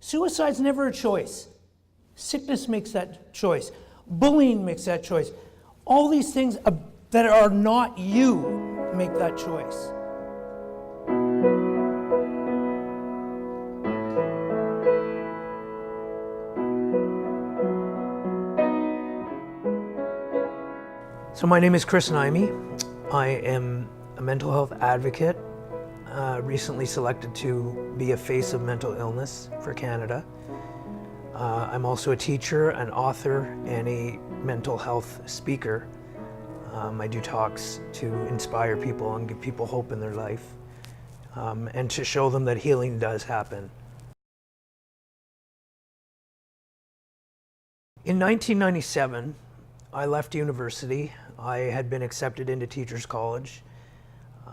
Suicide's never a choice. Sickness makes that choice. Bullying makes that choice. All these things that are not you make that choice. So my name is Chris Nihmey. I am a mental health advocate, recently selected to be a face of mental illness for Canada. I'm also a teacher, an author, and a mental health speaker. I do talks to inspire people and give people hope in their life, and to show them that healing does happen. In 1997, I left university. I had been accepted into Teachers College.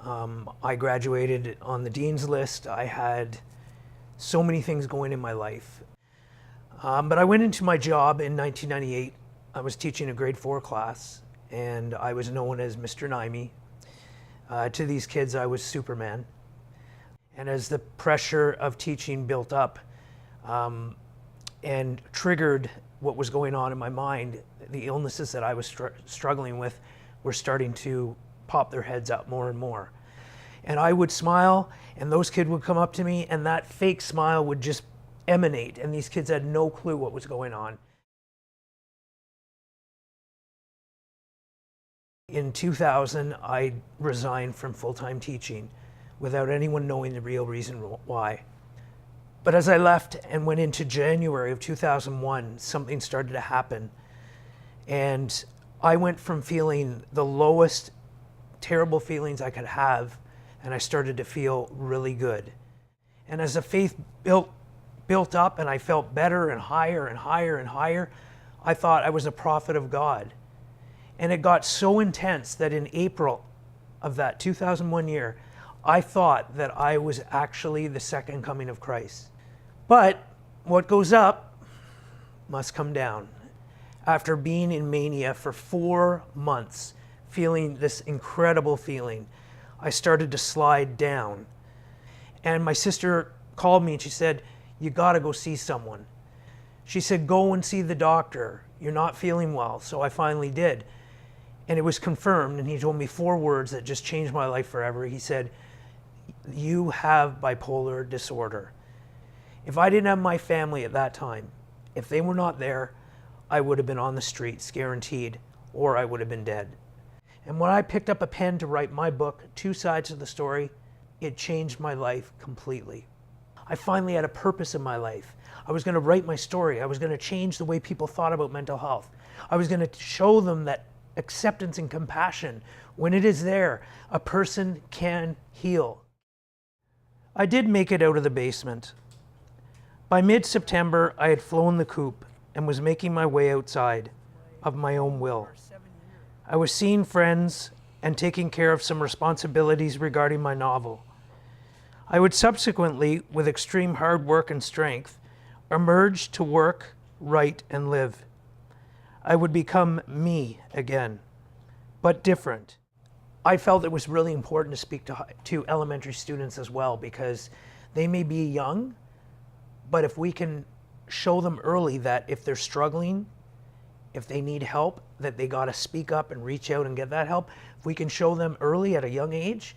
I graduated on the Dean's List. I had so many things going in my life. But I went into my job in 1998. I was teaching a grade 4 class, and I was known as Mr. Nihmey. To these kids, I was Superman. And as the pressure of teaching built up and triggered what was going on in my mind, the illnesses that I was struggling with were starting to pop their heads up more and more. And I would smile, and those kids would come up to me, and that fake smile would just emanate, and these kids had no clue what was going on. In 2000, I resigned from full-time teaching without anyone knowing the real reason why. But as I left and went into January of 2001, something started to happen. And I went from feeling the lowest, terrible feelings I could have, and I started to feel really good. And as the faith built up and I felt better and higher and higher and higher, I thought I was a prophet of God. And it got so intense that in April of that 2001 year, I thought that I was actually the second coming of Christ. But what goes up must come down. After being in mania for 4 months, feeling this incredible feeling, I started to slide down. And my sister called me and she said, "You gotta go see someone." She said, "Go and see the doctor. You're not feeling well." So I finally did. And it was confirmed, and he told me 4 words that just changed my life forever. He said, "You have bipolar disorder." If I didn't have my family at that time, if they were not there, I would have been on the streets, guaranteed, or I would have been dead. And when I picked up a pen to write my book, 2 sides of the story, it changed my life completely. I finally had a purpose in my life. I was going to write my story. I was going to change the way people thought about mental health. I was going to show them that acceptance and compassion, when it is there, a person can heal. I did make it out of the basement. By mid-September, I had flown the coop and was making my way outside of my own will. I was seeing friends and taking care of some responsibilities regarding my novel. I would subsequently, with extreme hard work and strength, emerge to work, write, and live. I would become me again, but different. I felt it was really important to speak to elementary students as well, because they may be young, but if we can show them early that if they're struggling, if they need help, that they got to speak up and reach out and get that help. If we can show them early at a young age,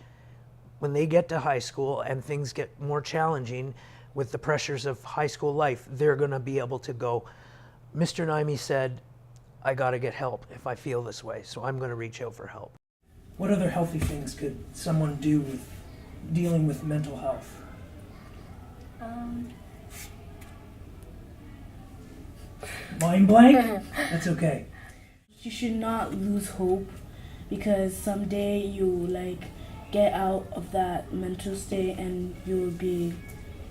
when they get to high school and things get more challenging with the pressures of high school life, they're going to be able to go, "Mr. Nihmey said, I got to get help if I feel this way, so I'm going to reach out for help." What other healthy things could someone do with dealing with mental health? Mind blank? That's okay. You should not lose hope, because someday you'll get out of that mental state and you'll be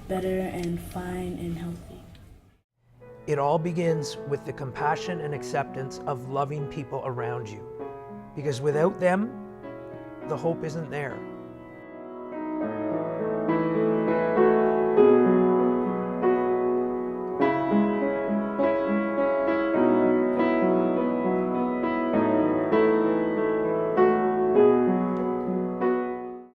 better and fine and healthy. It all begins with the compassion and acceptance of loving people around you, because without them, the hope isn't there.